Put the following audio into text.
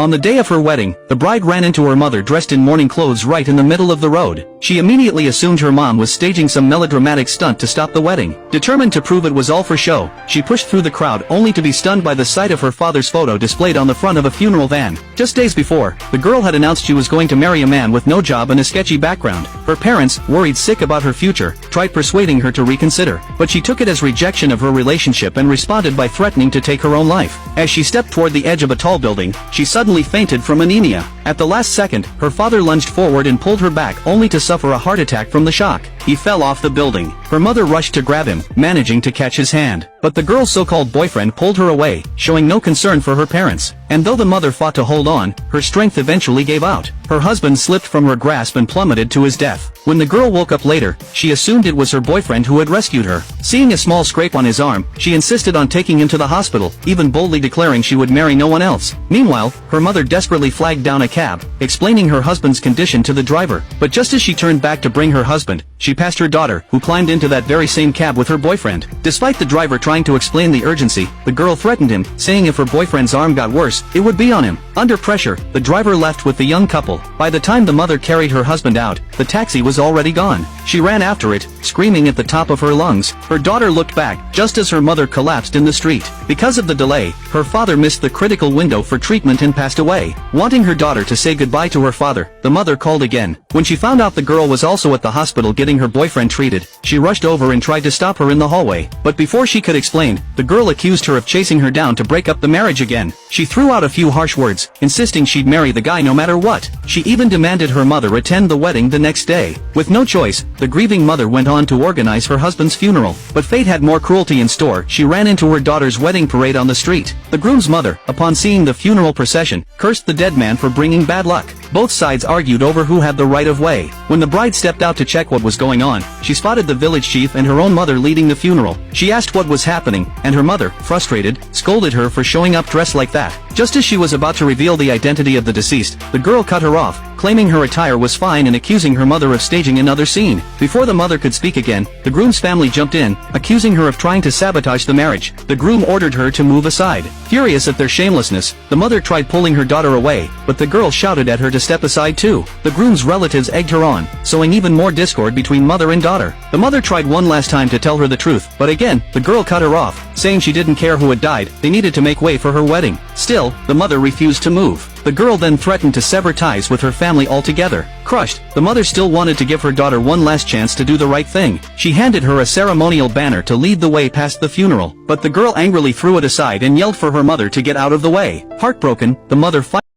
On the day of her wedding, the bride ran into her mother dressed in mourning clothes right in the middle of the road. She immediately assumed her mom was staging some melodramatic stunt to stop the wedding. Determined to prove it was all for show, she pushed through the crowd only to be stunned by the sight of her father's photo displayed on the front of a funeral van. Just days before, the girl had announced she was going to marry a man with no job and a sketchy background. Her parents, worried sick about her future, tried persuading her to reconsider, but she took it as rejection of her relationship and responded by threatening to take her own life. As she stepped toward the edge of a tall building, she suddenly fainted from anemia. At the last second, her father lunged forward and pulled her back only to suffer a heart attack from the shock. He fell off the building. Her mother rushed to grab him, managing to catch his hand. But the girl's so-called boyfriend pulled her away, showing no concern for her parents. And though the mother fought to hold on, her strength eventually gave out. Her husband slipped from her grasp and plummeted to his death. When the girl woke up later, she assumed it was her boyfriend who had rescued her. Seeing a small scrape on his arm, she insisted on taking him to the hospital, even boldly declaring she would marry no one else. Meanwhile, her mother desperately flagged down a cab, explaining her husband's condition to the driver. But just as she turned back to bring her husband, she passed her daughter, who climbed into that very same cab with her boyfriend. Despite the driver trying to explain the urgency, the girl threatened him, saying if her boyfriend's arm got worse, it would be on him. Under pressure, the driver left with the young couple. By the time the mother carried her husband out, the taxi was already gone. She ran after it, screaming at the top of her lungs. Her daughter looked back, just as her mother collapsed in the street. Because of the delay, her father missed the critical window for treatment and passed away. Wanting her daughter to say goodbye to her father, the mother called again. When she found out the girl was also at the hospital getting her boyfriend treated, she rushed over and tried to stop her in the hallway. But before she could explain, the girl accused her of chasing her down to break up the marriage again. She threw out a few harsh words, insisting she'd marry the guy no matter what. She even demanded her mother attend the wedding the next day. With no choice, the grieving mother went on to organize her husband's funeral. But fate had more cruelty in store. She ran into her daughter's wedding parade on the street. The groom's mother, upon seeing the funeral procession, cursed the dead man for bringing bad luck. Both sides argued over who had the right of way. When the bride stepped out to check what was going on, she spotted the village chief and her own mother leading the funeral. She asked what was happening, and her mother, frustrated, scolded her for showing up dressed like that. Just as she was about to reveal the identity of the deceased, the girl cut her off, claiming her attire was fine and accusing her mother of staging another scene. Before the mother could speak again, the groom's family jumped in, accusing her of trying to sabotage the marriage. The groom ordered her to move aside. Furious at their shamelessness, the mother tried pulling her daughter away, but the girl shouted at her to step aside too. The groom's relatives egged her on, sowing even more discord between mother and daughter. The mother tried one last time to tell her the truth, but again, the girl cut her off, saying she didn't care who had died, they needed to make way for her wedding. Still, the mother refused to move. The girl then threatened to sever ties with her family altogether. Crushed, the mother still wanted to give her daughter one last chance to do the right thing. She handed her a ceremonial banner to lead the way past the funeral, but the girl angrily threw it aside and yelled for her mother to get out of the way. Heartbroken, the mother